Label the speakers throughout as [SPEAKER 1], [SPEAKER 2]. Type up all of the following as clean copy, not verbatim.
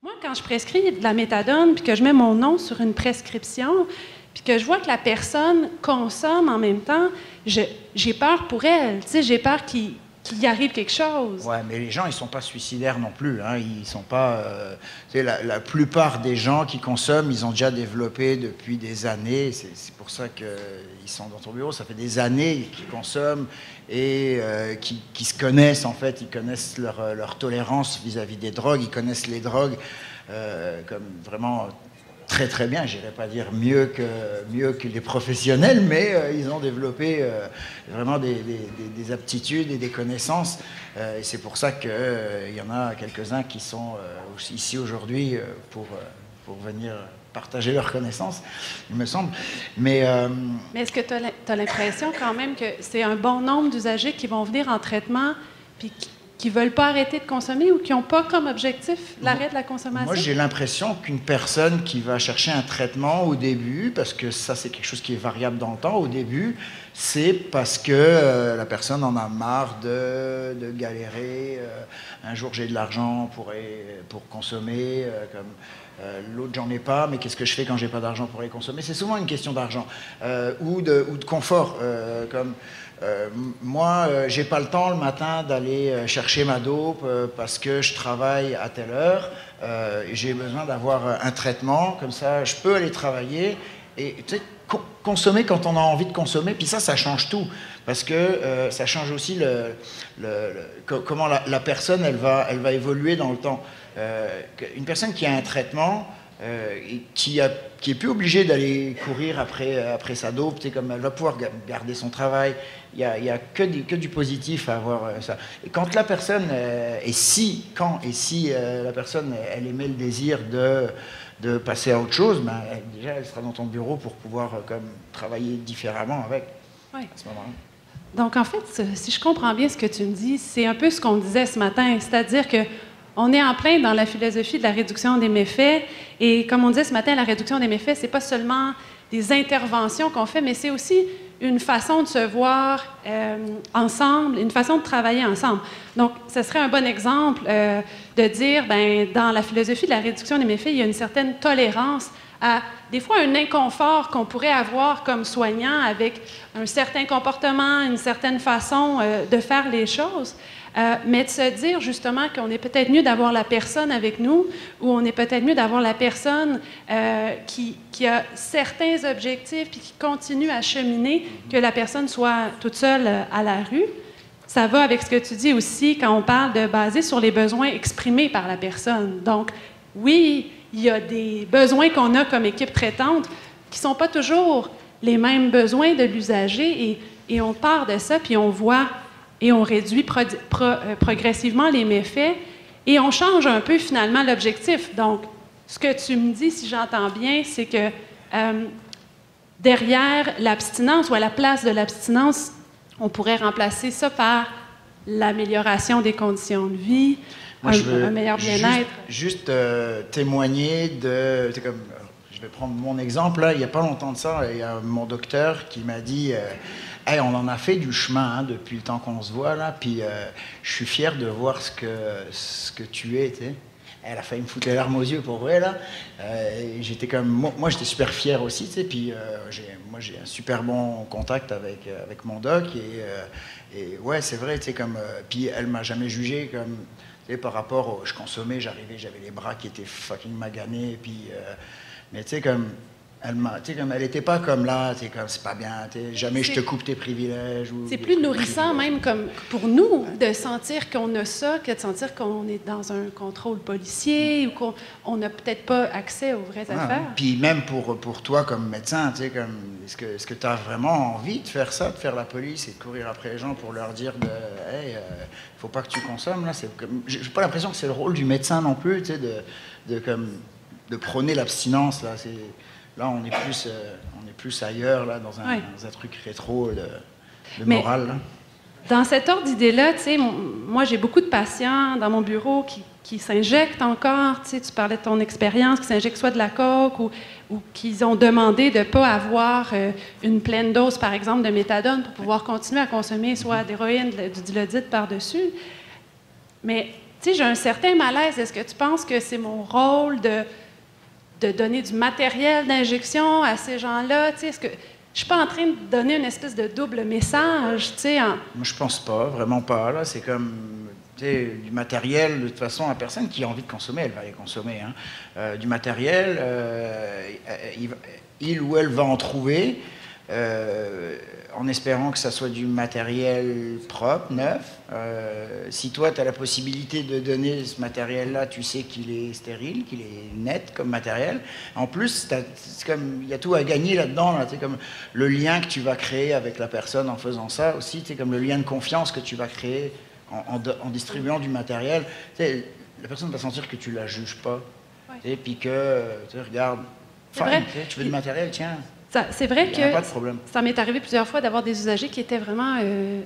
[SPEAKER 1] Moi, quand je prescris de la méthadone, puis que je mets mon nom sur une prescription, puis que je vois que la personne consomme en même temps, j'ai peur pour elle. Tu sais, j'ai peur qu'il y arrive quelque chose.
[SPEAKER 2] Ouais, mais les gens, ils sont pas suicidaires non plus. Hein. Ils sont pas. Tu sais, la plupart des gens qui consomment, ils ont déjà développé depuis des années. C'est pour ça qu'ils sont dans ton bureau. Ça fait des années qu'ils consomment et qui se connaissent en fait. Ils connaissent leur tolérance vis-à-vis des drogues. Ils connaissent les drogues comme vraiment très très bien. J'irais pas dire mieux que les professionnels, mais ils ont développé vraiment des aptitudes et des connaissances. Et c'est pour ça qu'il y en a quelques-uns qui sont ici aujourd'hui pour venir partager leurs connaissances, il me semble. Mais
[SPEAKER 1] est-ce que tu as l'impression quand même que c'est un bon nombre d'usagers qui vont venir en traitement puis qui ne veulent pas arrêter de consommer ou qui n'ont pas comme objectif l'arrêt de la consommation?
[SPEAKER 2] Moi, j'ai l'impression qu'une personne qui va chercher un traitement au début, parce que ça, c'est quelque chose qui est variable dans le temps, au début, c'est parce que la personne en a marre de galérer. Un jour, j'ai de l'argent pour consommer, l'autre, j'en ai pas, mais qu'est-ce que je fais quand j'ai pas d'argent pour les consommer? C'est souvent une question d'argent ou de confort, moi, j'ai pas le temps le matin d'aller chercher ma dope parce que je travaille à telle heure. J'ai besoin d'avoir un traitement, comme ça, je peux aller travailler et tu sais, consommer quand on a envie de consommer. Puis ça change tout parce que ça change aussi comment la personne elle va évoluer dans le temps. Une personne qui a un traitement. Qui est plus obligée d'aller courir après sa dope, comme elle va pouvoir garder son travail. Il y a que du positif à avoir ça. Et quand la personne, si la personne, elle émet le désir de passer à autre chose, ben, déjà, elle sera dans ton bureau pour pouvoir travailler différemment avec,
[SPEAKER 1] oui.
[SPEAKER 2] À ce moment-là.
[SPEAKER 1] Donc, en fait, si je comprends bien ce que tu me dis, c'est un peu ce qu'on disait ce matin, c'est-à-dire que on est en plein dans la philosophie de la réduction des méfaits. Et comme on disait ce matin, la réduction des méfaits, c'est pas seulement des interventions qu'on fait, mais c'est aussi une façon de se voir ensemble, une façon de travailler ensemble. Donc, ce serait un bon exemple de dire, ben, dans la philosophie de la réduction des méfaits, il y a une certaine tolérance à, des fois, un inconfort qu'on pourrait avoir comme soignant avec un certain comportement, une certaine façon de faire les choses. Mais de se dire justement qu'on est peut-être mieux d'avoir la personne avec nous ou on est peut-être mieux d'avoir la personne qui a certains objectifs puis qui continue à cheminer, que la personne soit toute seule à la rue. Ça va avec ce que tu dis aussi quand on parle de baser sur les besoins exprimés par la personne. Donc, oui, il y a des besoins qu'on a comme équipe traitante qui ne sont pas toujours les mêmes besoins de l'usager et on part de ça puis on voit et on réduit progressivement les méfaits et on change un peu finalement l'objectif. Donc, ce que tu me dis, si j'entends bien, c'est que derrière l'abstinence ou à la place de l'abstinence, on pourrait remplacer ça par l'amélioration des conditions de vie, un meilleur bien-être.
[SPEAKER 2] Juste témoigner de... je vais prendre mon exemple. Là, il n'y a pas longtemps de ça, il y a mon docteur qui m'a dit... Hey, on en a fait du chemin depuis le temps qu'on se voit, là, puis je suis fier de voir ce que tu es, tu sais. Elle a failli me foutre les larmes aux yeux pour vrai, là. J'étais moi, j'étais super fier aussi, tu sais, puis moi, j'ai un super bon contact avec mon doc, et ouais, c'est vrai, tu sais, puis elle m'a jamais jugé, tu sais, par rapport je consommais, j'arrivais, j'avais les bras qui étaient fucking maganés, puis, mais tu sais, elle n'était pas comme là, c'est pas bien, jamais je te coupe tes privilèges.
[SPEAKER 1] C'est plus nourrissant même comme pour nous de sentir qu'on a ça que de sentir qu'on est dans un contrôle policier ou qu'on n'a peut-être pas accès aux vraies affaires.
[SPEAKER 2] Puis même pour toi comme médecin, est-ce que tu as vraiment envie de faire ça, de faire la police et de courir après les gens pour leur dire hey, faut pas que tu consommes là, j'ai pas l'impression que c'est le rôle du médecin non plus, tu sais, de prôner l'abstinence là, là, on est plus ailleurs, là, dans un truc rétro de morale. Là.
[SPEAKER 1] Dans cet ordre d'idée-là, tu sais, moi, j'ai beaucoup de patients dans mon bureau qui s'injectent encore. Tu sais, tu parlais de ton expérience, qui s'injectent soit de la coke ou qu'ils ont demandé de ne pas avoir une pleine dose, par exemple, de méthadone pour pouvoir continuer à consommer soit d'héroïne, du dilodite par-dessus. Mais tu sais, j'ai un certain malaise. Est-ce que tu penses que c'est mon rôle de donner du matériel d'injection à ces gens-là? Tu sais, est-ce que je suis pas en train de donner une espèce de double message, tu sais?
[SPEAKER 2] Moi, je pense pas, vraiment pas. Là, c'est comme du matériel, de toute façon, la personne qui a envie de consommer, elle va aller consommer. Hein. Du matériel, il ou elle va en trouver, en espérant que ça soit du matériel propre, neuf. Si toi, tu as la possibilité de donner ce matériel-là, tu sais qu'il est stérile, qu'il est net comme matériel. En plus, il y a tout à gagner là-dedans. Là, comme le lien que tu vas créer avec la personne en faisant ça aussi, comme le lien de confiance que tu vas créer en distribuant du matériel. La personne va sentir que tu la juges pas. Ouais. Et puis que, regarde, tu veux du matériel, tiens.
[SPEAKER 1] C'est vrai que
[SPEAKER 2] pas de problème.
[SPEAKER 1] Ça m'est arrivé plusieurs fois d'avoir des usagers qui étaient vraiment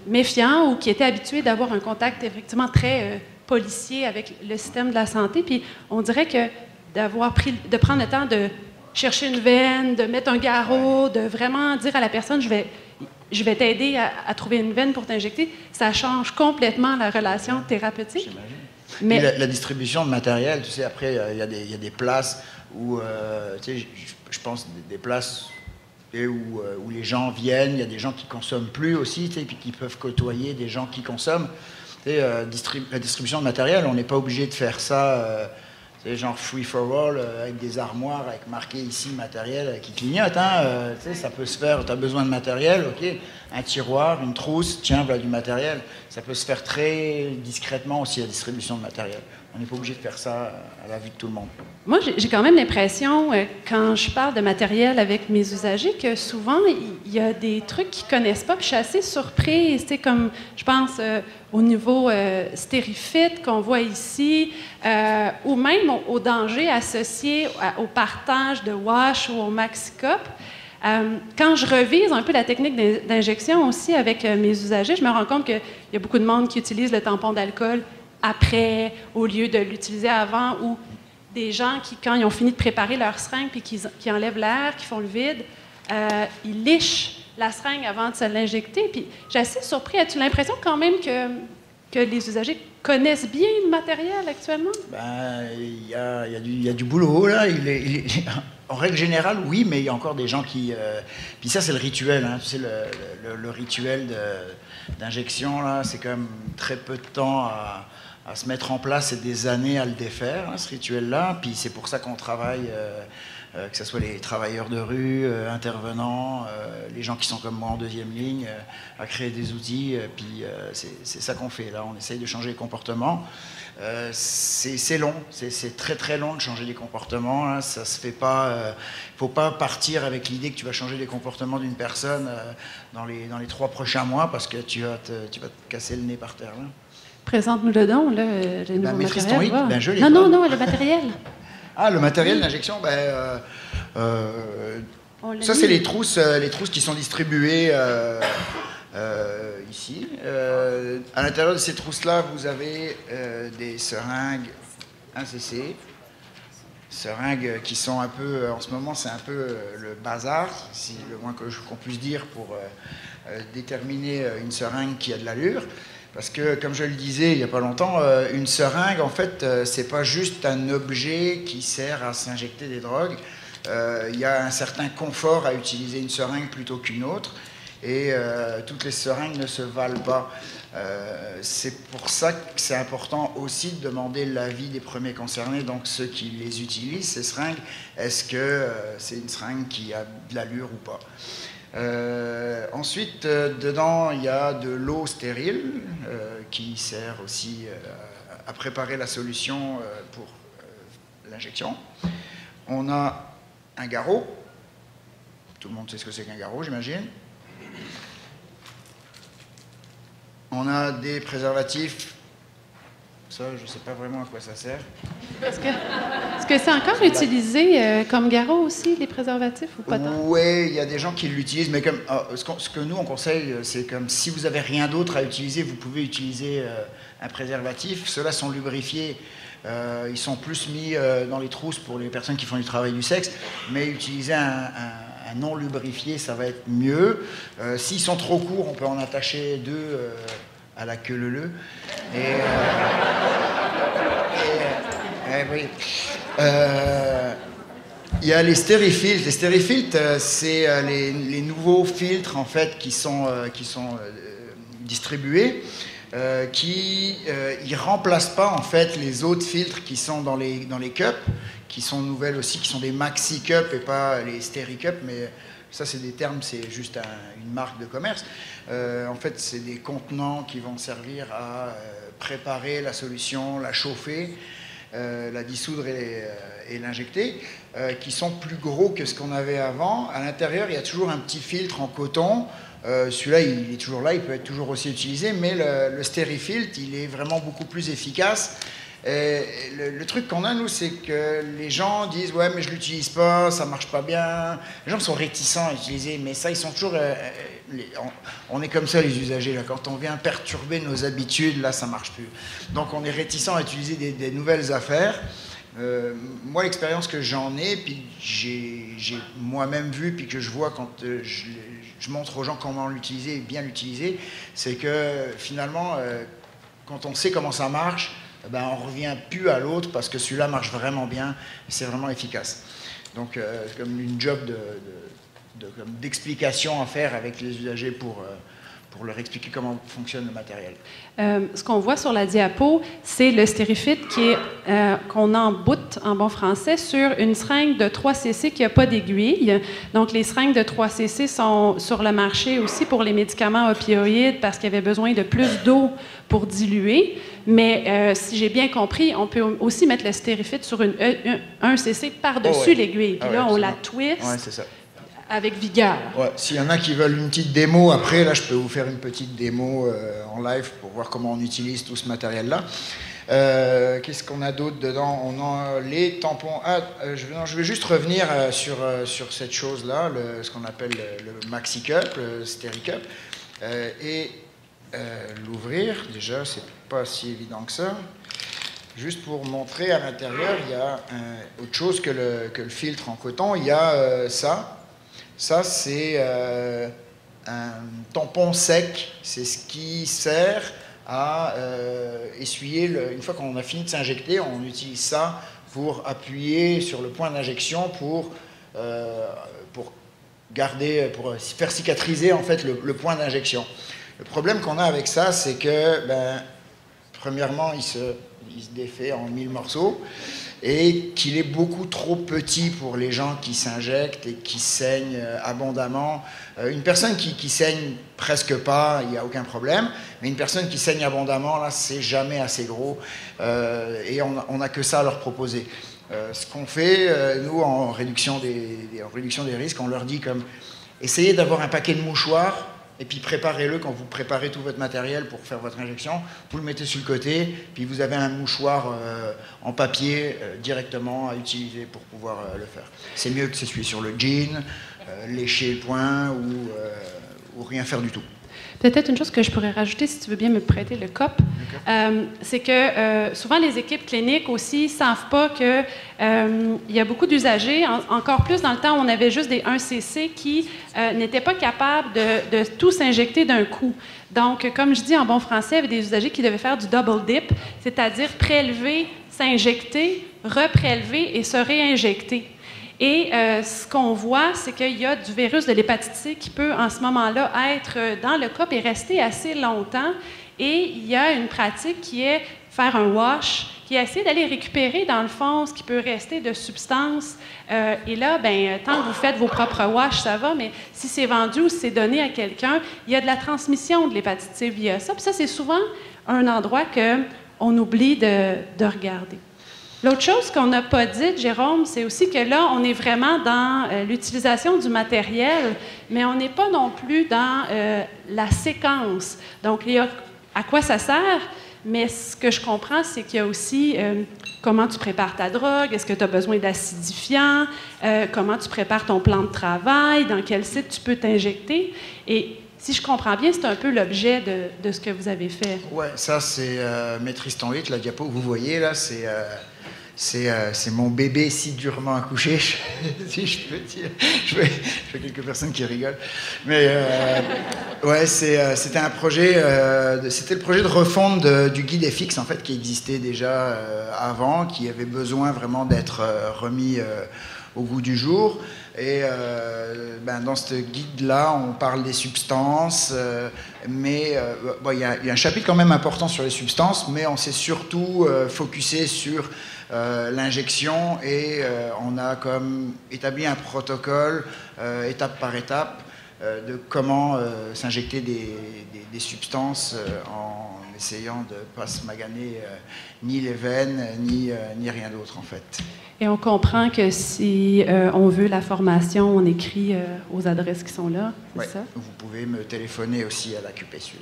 [SPEAKER 1] méfiants ou qui étaient habitués d'avoir un contact effectivement très policier avec le système de la santé. Puis on dirait que de prendre le temps de chercher une veine, de mettre un garrot, de vraiment dire à la personne, je vais t'aider à trouver une veine pour t'injecter, ça change complètement la relation thérapeutique.
[SPEAKER 2] Mais la distribution de matériel, tu sais, après, il y a des places où, tu sais, je pense des places où les gens viennent, il y a des gens qui consomment plus aussi, tu sais, puis qui peuvent côtoyer des gens qui consomment. Tu sais, la distribution de matériel, on n'est pas obligé de faire ça, tu sais, genre free for all, avec des armoires, avec marqué ici matériel qui clignote. Hein, tu sais, ça peut se faire, tu as besoin de matériel, ok, un tiroir, une trousse, tiens, voilà du matériel. Ça peut se faire très discrètement aussi, la distribution de matériel. On n'est pas obligé de faire ça à la vue de tout le monde.
[SPEAKER 1] Moi, j'ai quand même l'impression, quand je parle de matériel avec mes usagers, que souvent, il y a des trucs qu'ils ne connaissent pas. Puis je suis assez surprise, tu sais, comme je pense au niveau Stérifit qu'on voit ici, ou même au danger associé au partage de wash ou au Maxi-Cup. Quand je revise un peu la technique d'injection aussi avec mes usagers, je me rends compte qu'il y a beaucoup de monde qui utilise le tampon d'alcool après, au lieu de l'utiliser avant, ou des gens qui, quand ils ont fini de préparer leur seringue puis qui enlèvent l'air, qui font le vide, ils lichent la seringue avant de se l'injecter. Puis j'ai assez surpris. As-tu l'impression quand même que les usagers connaissent bien le matériel actuellement?
[SPEAKER 2] Il y a du boulot, là. En règle générale, oui, mais il y a encore des gens qui... Puis ça, c'est le rituel, hein. Tu sais, le rituel d'injection, là, c'est quand même très peu de temps à se mettre en place et des années à le défaire, hein, ce rituel-là. Puis c'est pour ça qu'on travaille, que ce soit les travailleurs de rue, intervenants, les gens qui sont comme moi en deuxième ligne, à créer des outils. Puis c'est ça qu'on fait, là. On essaye de changer les comportements. C'est long, c'est très très long de changer les comportements. Hein. Ça se fait pas. Faut pas partir avec l'idée que tu vas changer les comportements d'une personne dans les 3 prochains mois parce que tu vas te casser le nez par terre. Là.
[SPEAKER 1] Présente-nous le don, là, le nouveau
[SPEAKER 2] maîtrise
[SPEAKER 1] matériel.
[SPEAKER 2] ton hic, je l'ai
[SPEAKER 1] non, le matériel.
[SPEAKER 2] Le matériel d'injection, ça c'est les trousses qui sont distribuées ici. À l'intérieur de ces trousses-là, vous avez des seringues 1cc, seringues qui sont un peu, en ce moment, c'est un peu le bazar, si le moins qu'on puisse dire, pour déterminer une seringue qui a de l'allure. Parce que, comme je le disais il n'y a pas longtemps, une seringue, en fait, c'est pas juste un objet qui sert à s'injecter des drogues. Il y a un certain confort à utiliser une seringue plutôt qu'une autre. Et toutes les seringues ne se valent pas. C'est pour ça que c'est important aussi de demander l'avis des premiers concernés, donc ceux qui les utilisent, ces seringues. Est-ce que c'est une seringue qui a de l'allure ou pas? Ensuite, dedans, il y a de l'eau stérile qui sert aussi à préparer la solution pour l'injection. On a un garrot. Tout le monde sait ce que c'est qu'un garrot, j'imagine. On a des préservatifs. Ça, je ne sais pas vraiment à quoi ça sert.
[SPEAKER 1] Est-ce que c'est encore utilisé comme garrot aussi, les préservatifs, ou pas tant?
[SPEAKER 2] Oui, il y a des gens qui l'utilisent, mais comme, ce que nous, on conseille, c'est comme si vous n'avez rien d'autre à utiliser, vous pouvez utiliser un préservatif. Ceux-là sont lubrifiés. Ils sont plus mis dans les trousses pour les personnes qui font du travail du sexe, mais utiliser un non lubrifié, ça va être mieux. S'ils sont trop courts, on peut en attacher 2 à la queue leu-leu. Oui. Il y a les stérifiltres. Les stérifiltres, c'est les nouveaux filtres en fait qui sont distribués, qui ils remplacent pas en fait les autres filtres qui sont dans les cups, qui sont nouvelles aussi, qui sont des maxi cups et pas les stéricups, mais ça c'est des termes, c'est juste une marque de commerce. En fait, c'est des contenants qui vont servir à préparer la solution, la chauffer, la dissoudre et l'injecter, qui sont plus gros que ce qu'on avait avant. À l'intérieur, il y a toujours un petit filtre en coton. Celui-là, il est toujours là, il peut être toujours aussi utilisé, mais le stérifiltre, il est vraiment beaucoup plus efficace. Et le truc qu'on a, nous, c'est que les gens disent « Ouais, mais je ne l'utilise pas, ça ne marche pas bien. » Les gens sont réticents à l'utiliser, mais ça, ils sont toujours... on est comme ça, les usagers. Là. Quand on vient perturber nos habitudes, là, ça ne marche plus. Donc, on est réticents à utiliser des nouvelles affaires. Moi, l'expérience que j'en ai, puis j'ai moi-même vu, puis que je vois quand je montre aux gens comment l'utiliser et bien l'utiliser, c'est que finalement, quand on sait comment ça marche, ben, on ne revient plus à l'autre parce que celui-là marche vraiment bien et c'est vraiment efficace. Donc, c'est comme une job d'explication à faire avec les usagers pour leur expliquer comment fonctionne le matériel.
[SPEAKER 1] Ce qu'on voit sur la diapo, c'est le stérifiltre qu'on emboute en bon français sur une seringue de 3 cc qui n'a pas d'aiguille. Donc, les seringues de 3 cc sont sur le marché aussi pour les médicaments opioïdes parce qu'il y avait besoin de plus d'eau pour diluer. Mais si j'ai bien compris, on peut aussi mettre le stérifiltre sur un cc par-dessus l'aiguille. Puis là, on la twist.
[SPEAKER 2] Ouais, c'est ça.
[SPEAKER 1] Avec vigueur.
[SPEAKER 2] Ouais, s'il y en a qui veulent une petite démo après, là, je peux vous faire une petite démo en live pour voir comment on utilise tout ce matériel-là. Qu'est-ce qu'on a d'autre dedans? On a les tampons. Je vais juste revenir sur cette chose-là, ce qu'on appelle le Maxi Cup, le Steri-Cup, et l'ouvrir. Déjà, c'est pas si évident que ça. Juste pour montrer à l'intérieur, il y a autre chose que le filtre en coton. Il y a ça. Ça, c'est un tampon sec. C'est ce qui sert à essuyer, une fois qu'on a fini de s'injecter, on utilise ça pour appuyer sur le point d'injection pour faire cicatriser en fait le point d'injection. Le problème qu'on a avec ça, c'est que, premièrement, il se défait en 1000 morceaux et qu'il est beaucoup trop petit pour les gens qui s'injectent et qui saignent abondamment. Une personne qui saigne presque pas, il n'y a aucun problème, mais une personne qui saigne abondamment, là, c'est jamais assez gros et on n'a que ça à leur proposer. Ce qu'on fait, nous, en réduction des risques, on leur dit comme essayez d'avoir un paquet de mouchoirs et puis préparez-le quand vous préparez tout votre matériel pour faire votre injection. Vous le mettez sur le côté, puis vous avez un mouchoir en papier directement à utiliser pour pouvoir le faire. C'est mieux que s'essuyer sur le jean, lécher le poing ou rien faire du tout.
[SPEAKER 1] Peut-être une chose que je pourrais rajouter, si tu veux bien me prêter le COP, c'est que souvent les équipes cliniques aussi ne savent pas qu'il y a beaucoup d'usagers, encore plus dans le temps où on avait juste des 1 cc qui n'étaient pas capables de tout s'injecter d'un coup. Donc, comme je dis en bon français, il y avait des usagers qui devaient faire du double dip, c'est-à-dire prélever, s'injecter, reprélever et se réinjecter. Et ce qu'on voit, c'est qu'il y a du virus de l'hépatite C qui peut, en ce moment-là, être dans le COP et rester assez longtemps. Et il y a une pratique qui est faire un wash, qui est essayer d'aller récupérer, dans le fond, ce qui peut rester de substance. Et là, tant que vous faites vos propres wash, ça va, mais si c'est vendu ou si c'est donné à quelqu'un, il y a de la transmission de l'hépatite C via ça. Puis ça, c'est souvent un endroit qu'on oublie de regarder. L'autre chose qu'on n'a pas dit, Jérôme, c'est aussi que là, on est vraiment dans l'utilisation du matériel, mais on n'est pas non plus dans la séquence. Donc, il y a à quoi ça sert, mais ce que je comprends, c'est qu'il y a aussi comment tu prépares ta drogue, est-ce que tu as besoin d'acidifiants, comment tu prépares ton plan de travail, dans quel site tu peux t'injecter. Et si je comprends bien, c'est un peu l'objet de ce que vous avez fait.
[SPEAKER 2] Oui, ça, c'est Maîtrise ton 8, la diapo que vous voyez, là, c'est mon bébé si durement accouché, si je peux dire. Je fais quelques personnes qui rigolent. Mais Ouais, c'était un projet, c'était le projet de refonte du guide FX en fait qui existait déjà avant, qui avait besoin vraiment d'être remis au goût du jour. Et dans ce guide-là, on parle des substances, mais il y a un chapitre quand même important sur les substances, mais on s'est surtout focusé sur l'injection et on a comme établi un protocole étape par étape de comment s'injecter des substances en essayant de ne pas se maganer ni les veines, ni rien d'autre en fait.
[SPEAKER 1] Et on comprend que si on veut la formation, on écrit aux adresses qui sont là, c'est ça?
[SPEAKER 2] Vous pouvez me téléphoner aussi à la QPSU.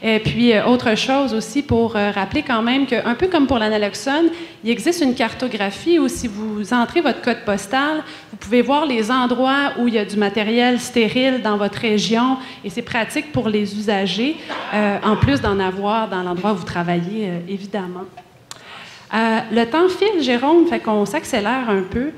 [SPEAKER 1] Et puis, autre chose aussi pour rappeler quand même qu'un peu comme pour l'analoxone, il existe une cartographie où si vous entrez votre code postal, vous pouvez voir les endroits où il y a du matériel stérile dans votre région et c'est pratique pour les usagers, en plus d'en avoir dans l'endroit où vous travaillez, évidemment. Le temps file, Jérôme, fait qu'on s'accélère un peu.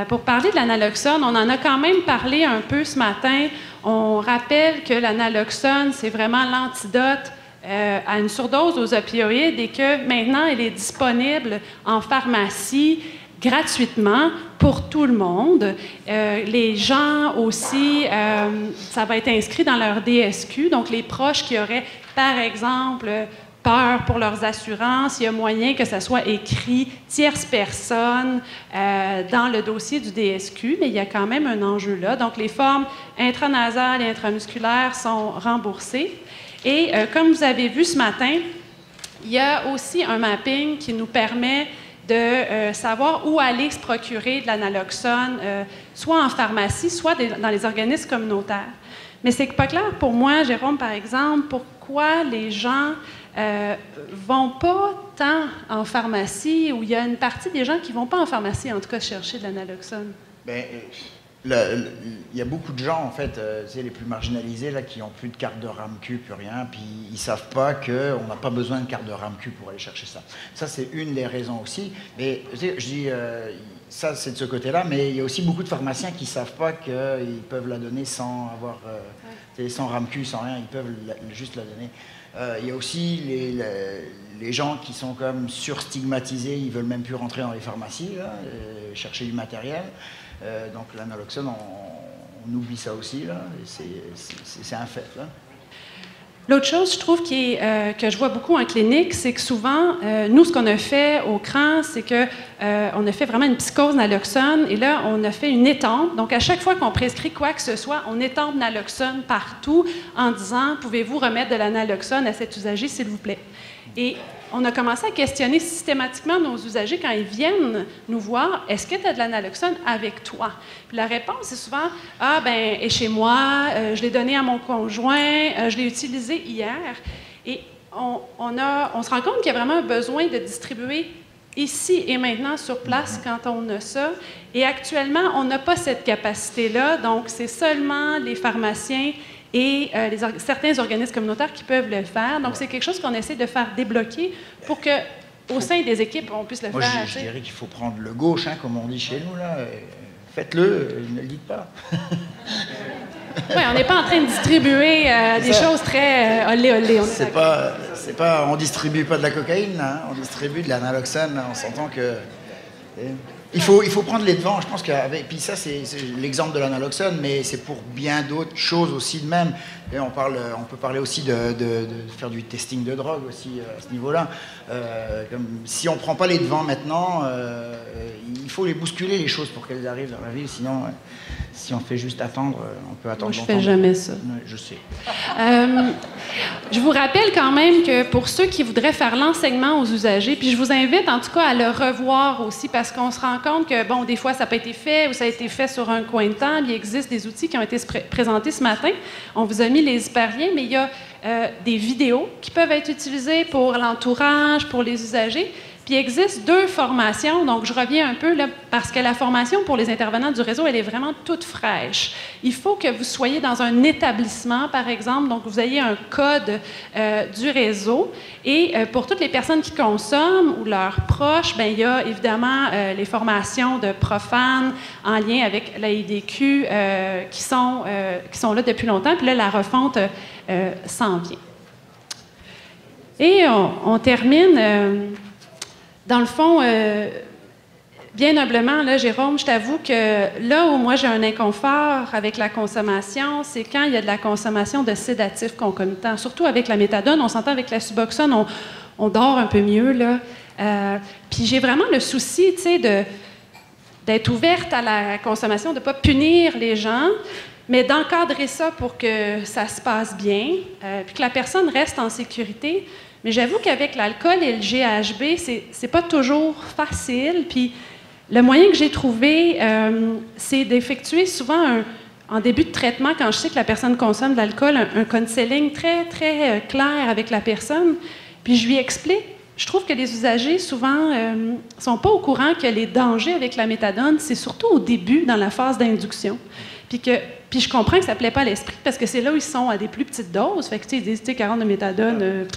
[SPEAKER 1] Pour parler de l'analoxone, on en a quand même parlé un peu ce matin. On rappelle que l'analoxone, c'est vraiment l'antidote à une surdose aux opioïdes et que maintenant, elle est disponible en pharmacie gratuitement pour tout le monde. Les gens aussi, ça va être inscrit dans leur DSQ, donc les proches qui auraient, par exemple, peur pour leurs assurances, il y a moyen que ça soit écrit tierce personne dans le dossier du DSQ, mais il y a quand même un enjeu là. Donc, les formes intranasales et intramusculaires sont remboursées. Et comme vous avez vu ce matin, il y a aussi un mapping qui nous permet de savoir où aller se procurer de l'analoxone, soit en pharmacie, soit dans les organismes communautaires. Mais c'est pas clair pour moi, Jérôme, par exemple, pourquoi les gens vont pas tant en pharmacie, ou il y a une partie des gens qui vont pas en pharmacie, en tout cas, chercher de l'analoxone.
[SPEAKER 2] Ben, il y a beaucoup de gens, en fait, les plus marginalisés, là, qui n'ont plus de carte de RAMQ, plus rien, puis ils ne savent pas qu'on n'a pas besoin de carte de RAMQ pour aller chercher ça. Ça, c'est une des raisons aussi. Mais je dis, ça, c'est de ce côté-là, mais il y a aussi beaucoup de pharmaciens qui ne savent pas qu'ils peuvent la donner sans avoir, sans RAMQ, sans rien, ils peuvent juste la donner. Il y a aussi les gens qui sont comme surstigmatisés, ils ne veulent même plus rentrer dans les pharmacies, là, chercher du matériel. Donc l'analoxone, on oublie ça aussi, là, et c'est un fait. Là.
[SPEAKER 1] L'autre chose, je trouve, que je vois beaucoup en clinique, c'est que souvent, nous, ce qu'on a fait au CRAN, c'est qu'on a fait vraiment une psychose naloxone, et là, on a fait une étampe. Donc, à chaque fois qu'on prescrit quoi que ce soit, on étampe naloxone partout en disant « Pouvez-vous remettre de la naloxone à cet usager, s'il vous plaît? » Et on a commencé à questionner systématiquement nos usagers quand ils viennent nous voir, est-ce que tu as de l'analoxone avec toi? Puis la réponse est souvent, ah ben, est chez moi, je l'ai donné à mon conjoint, je l'ai utilisé hier. Et on se rend compte qu'il y a vraiment un besoin de distribuer ici et maintenant sur place quand on a ça. Et actuellement, on n'a pas cette capacité-là, donc c'est seulement les pharmaciens et certains organismes communautaires qui peuvent le faire. Donc, c'est quelque chose qu'on essaie de faire débloquer pour qu'au sein des équipes, on puisse le faire.
[SPEAKER 2] Moi, je dirais qu'il faut prendre le gauche, hein, comme on dit chez nous. Là. Faites-le, ne le dites pas.
[SPEAKER 1] Oui, on n'est pas en train de distribuer des choses très olé-olé.
[SPEAKER 2] On distribue pas de la cocaïne, hein, on distribue de l'analoxone. On s'entend que... Il faut prendre les devants, je pense qu'avec... Puis ça, c'est l'exemple de l'analoxone, mais c'est pour bien d'autres choses aussi de même. Et on peut parler aussi de faire du testing de drogue aussi à ce niveau-là. Si on ne prend pas les devants maintenant, il faut les bousculer, les choses, pour qu'elles arrivent dans la ville. Sinon, si on fait juste attendre, on peut attendre longtemps.
[SPEAKER 1] Moi, je ne fais jamais ça.
[SPEAKER 2] Oui, je sais.
[SPEAKER 1] Je vous rappelle quand même que pour ceux qui voudraient faire l'enseignement aux usagers, puis je vous invite en tout cas à le revoir aussi, parce qu'on se rend compte que, bon, des fois, ça n'a pas été fait ou ça a été fait sur un coin de table. Il existe des outils qui ont été présentés ce matin. On vous a mis les hyperliens, mais il y a des vidéos qui peuvent être utilisées pour l'entourage, pour les usagers. Puis il existe 2 formations, donc je reviens un peu là, parce que la formation pour les intervenants du réseau, elle est vraiment toute fraîche. Il faut que vous soyez dans un établissement, par exemple, donc vous ayez un code du réseau. Et pour toutes les personnes qui consomment ou leurs proches, bien, il y a évidemment les formations de profanes en lien avec la IDQ qui sont là depuis longtemps. Puis là, la refonte s'en vient. Et on termine... Dans le fond, bien humblement, là, Jérôme, je t'avoue que là où moi j'ai un inconfort avec la consommation, c'est quand il y a de la consommation de sédatifs concomitants. Surtout avec la méthadone, on s'entend avec la Suboxone, on dort un peu mieux, là. Puis j'ai vraiment le souci, tu sais, d'être ouverte à la consommation, de ne pas punir les gens, mais d'encadrer ça pour que ça se passe bien, puis que la personne reste en sécurité. Mais j'avoue qu'avec l'alcool et le GHB, c'est pas toujours facile. Puis le moyen que j'ai trouvé, c'est d'effectuer souvent en début de traitement, quand je sais que la personne consomme de l'alcool, un counseling très, très clair avec la personne. Puis je lui explique. Je trouve que les usagers, souvent, sont pas au courant que les dangers avec la méthadone, c'est surtout au début, dans la phase d'induction. Puis je comprends que ça ne plaît pas à l'esprit parce que c'est là où ils sont à des plus petites doses. Fait que, tu sais, ils disent, tu sais, 40 de méthadone,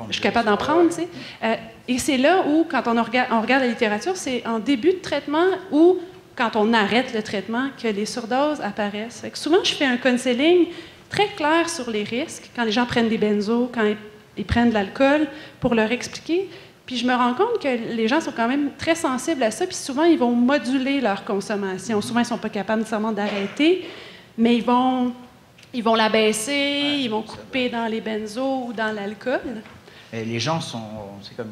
[SPEAKER 1] je suis capable d'en prendre, tu sais. Et c'est là où, quand on regarde la littérature, c'est en début de traitement ou quand on arrête le traitement que les surdoses apparaissent. Fait que souvent, je fais un counseling très clair sur les risques quand les gens prennent des benzos, quand ils prennent de l'alcool, pour leur expliquer. Puis je me rends compte que les gens sont quand même très sensibles à ça, puis souvent, ils vont moduler leur consommation. Souvent, ils ne sont pas capables nécessairement d'arrêter, mais ils vont la baisser, ils vont couper dans les benzos ou dans l'alcool.
[SPEAKER 2] Et les gens sont, c'est comme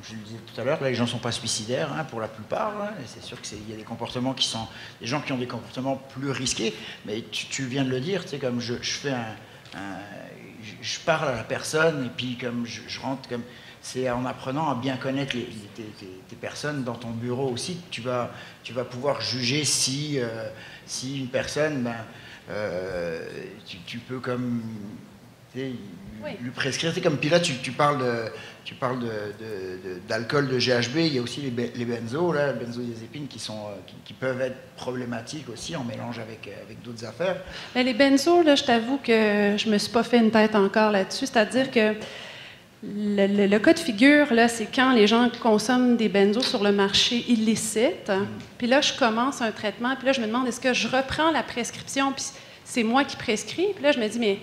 [SPEAKER 2] je le disais tout à l'heure, là, les gens ne sont pas suicidaires, hein, pour la plupart. Hein, et c'est sûr qu'il y a des comportements qui sont... Des gens qui ont des comportements plus risqués, mais tu viens de le dire, tu sais, comme je fais je parle à la personne, et puis comme je rentre comme... C'est en apprenant à bien connaître tes personnes dans ton bureau aussi que tu vas pouvoir juger si une personne, tu peux comme lui prescrire. C'est comme, puis là, tu parles d'alcool, de GHB, il y a aussi les benzos, là, les benzodiazépines qui peuvent être problématiques aussi en mélange avec d'autres affaires.
[SPEAKER 1] Mais les benzos, là, je t'avoue que je me suis pas fait une tête encore là-dessus, c'est-à-dire que le cas de figure, là, c'est quand les gens consomment des benzos sur le marché illicite. Puis là, je commence un traitement. Puis là, je me demande, est-ce que je reprends la prescription? Puis c'est moi qui prescris. Puis là, je me dis, mais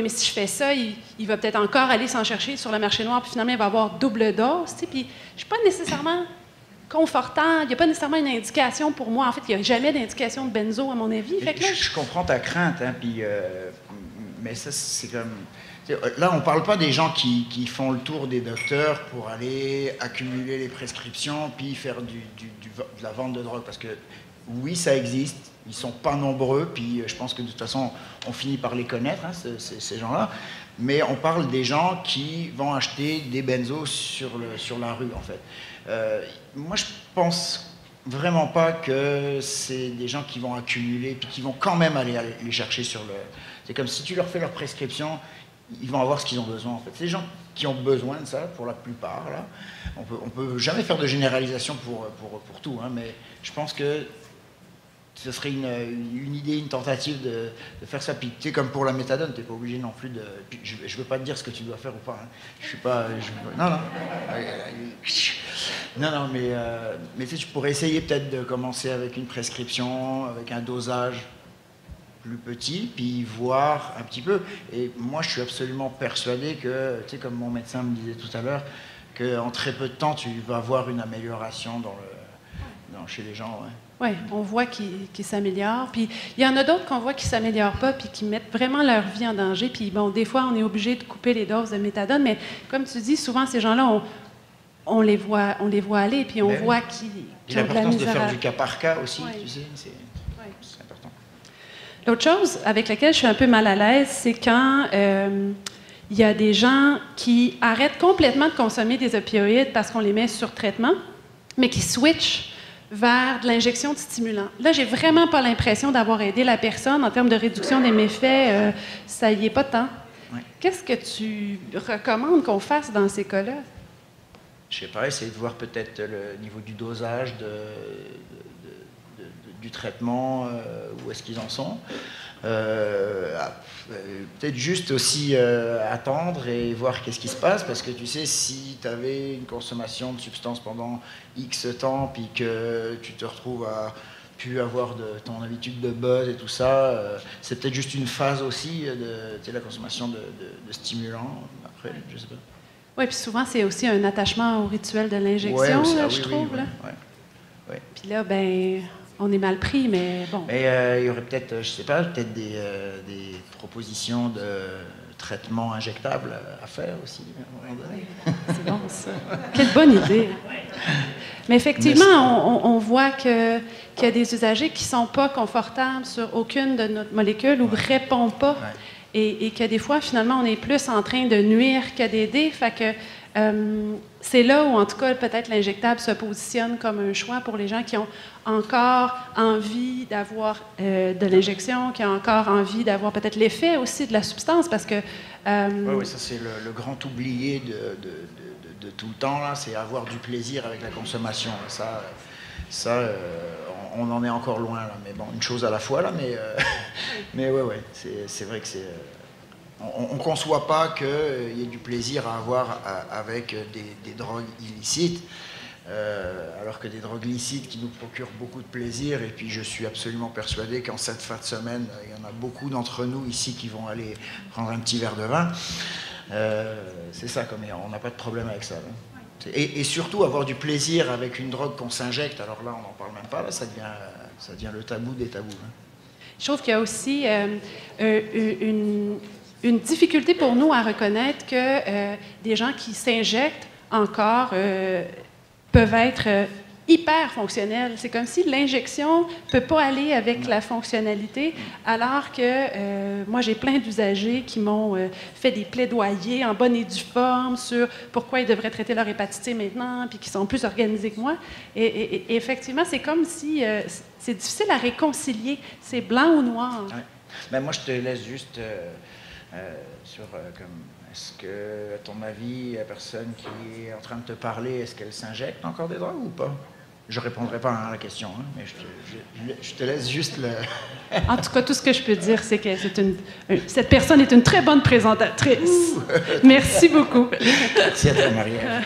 [SPEAKER 1] si je fais ça, il va peut-être encore aller s'en chercher sur le marché noir. Puis finalement, il va avoir double dose. Tu sais, puis je suis pas nécessairement confortable. Il n'y a pas nécessairement une indication pour moi. En fait, il n'y a jamais d'indication de benzo, à mon avis. Fait que là,
[SPEAKER 2] je comprends ta crainte, hein, puis, mais ça, c'est comme... Là, on ne parle pas des gens qui font le tour des docteurs pour aller accumuler les prescriptions puis faire de la vente de drogue. Parce que oui, ça existe, ils ne sont pas nombreux, puis je pense que de toute façon, on finit par les connaître, hein, ces gens-là. Mais on parle des gens qui vont acheter des benzos sur la rue, en fait. Moi, je pense vraiment pas que c'est des gens qui vont accumuler puis qui vont quand même aller les chercher sur le... C'est comme si tu leur fais leur prescription, ils vont avoir ce qu'ils ont besoin, en fait. C'est des gens qui ont besoin de ça, pour la plupart, là. On peut jamais faire de généralisation pour tout, hein, mais je pense que ce serait une idée, une tentative de faire ça. Puis, tu sais, comme pour la méthadone, tu n'es pas obligé non plus de... Je ne veux pas te dire ce que tu dois faire ou pas. Hein. Je suis pas... Non, mais tu sais, tu pourrais essayer peut-être de commencer avec une prescription, avec un dosage plus petit, puis voir un petit peu. Et moi, je suis absolument persuadé que, tu sais, comme mon médecin me disait tout à l'heure, qu'en très peu de temps, tu vas voir une amélioration chez les gens.
[SPEAKER 1] Oui, on voit qu'ils s'améliorent. Puis il y en a d'autres qu'on voit qui ne s'améliorent pas puis qui mettent vraiment leur vie en danger. Puis bon, des fois, on est obligé de couper les doses de méthadone, mais comme tu dis, souvent, ces gens-là, on les voit aller, puis on voit qu'ils ont de la misère.
[SPEAKER 2] L'importance de faire du cas par cas aussi, tu sais, c'est important.
[SPEAKER 1] L'autre chose avec laquelle je suis un peu mal à l'aise, c'est quand il y a des gens qui arrêtent complètement de consommer des opioïdes parce qu'on les met sur traitement, mais qui switchent vers de l'injection de stimulants. Là, j'ai vraiment pas l'impression d'avoir aidé la personne en termes de réduction des méfaits. Ça y est pas tant. Ouais. Qu'est-ce que tu recommandes qu'on fasse dans ces cas-là?
[SPEAKER 2] je sais pas, essayer de voir peut-être le niveau du dosage du traitement, où est-ce qu'ils en sont. Peut-être juste aussi attendre et voir qu'est-ce qui se passe, parce que tu sais, si tu avais une consommation de substances pendant X temps, puis que tu te retrouves à plus avoir ton habitude de buzz et tout ça, c'est peut-être juste une phase aussi de la consommation de stimulants, après, je sais pas.
[SPEAKER 1] Oui, puis souvent, c'est aussi un attachement au rituel de l'injection, je trouve.
[SPEAKER 2] Oui,
[SPEAKER 1] là.
[SPEAKER 2] Ouais.
[SPEAKER 1] Puis là, ben, on est mal pris, mais bon.
[SPEAKER 2] Mais il y aurait peut-être, je sais pas, peut-être des propositions de traitements injectables à faire aussi, à un moment donné.
[SPEAKER 1] C'est bon, ça. Quelle bonne idée. Mais effectivement, on voit qu'il y a des usagers qui ne sont pas confortables sur aucune de nos molécules ou ne répondent pas.
[SPEAKER 2] Ouais.
[SPEAKER 1] Et que des fois, finalement, on est plus en train de nuire que d'aider. Fait que c'est là où, en tout cas, peut-être l'injectable se positionne comme un choix pour les gens qui ont encore envie d'avoir de l'injection, qui ont encore envie d'avoir peut-être l'effet aussi de la substance, parce que...
[SPEAKER 2] Oui, ça c'est le grand oublié de tout le temps, là, c'est avoir du plaisir avec la consommation. Ça on en est encore loin, là, mais bon, une chose à la fois, là, mais ouais, c'est vrai que c'est... On ne conçoit pas qu'il y ait du plaisir à avoir avec des drogues illicites, alors que des drogues licites qui nous procurent beaucoup de plaisir, et puis je suis absolument persuadé qu'en cette fin de semaine, il y en a beaucoup d'entre nous ici qui vont aller prendre un petit verre de vin. C'est ça, comme on n'a pas de problème avec ça. Là. Et surtout avoir du plaisir avec une drogue qu'on s'injecte, alors là on n'en parle même pas, là, ça devient le tabou des tabous. Hein.
[SPEAKER 1] Je trouve qu'il y a aussi une difficulté pour nous à reconnaître que des gens qui s'injectent encore peuvent être hyper fonctionnels. C'est comme si l'injection ne peut pas aller avec la fonctionnalité, alors que moi, j'ai plein d'usagers qui m'ont fait des plaidoyers en bonne et due forme sur pourquoi ils devraient traiter leur hépatite C maintenant, puis qui sont plus organisés que moi. Et effectivement, c'est comme si c'est difficile à réconcilier. C'est blanc ou noir.
[SPEAKER 2] Ouais. Ben, moi, je te laisse juste sur est-ce que, à ton avis, la personne qui est en train de te parler, est-ce qu'elle s'injecte encore des drogues ou pas? Je ne répondrai pas à la question, hein, mais je te laisse juste le...
[SPEAKER 1] En tout cas, tout ce que je peux dire, c'est que cette personne est une très bonne présentatrice. Merci beaucoup.
[SPEAKER 2] Merci à toi, Marie-Ève.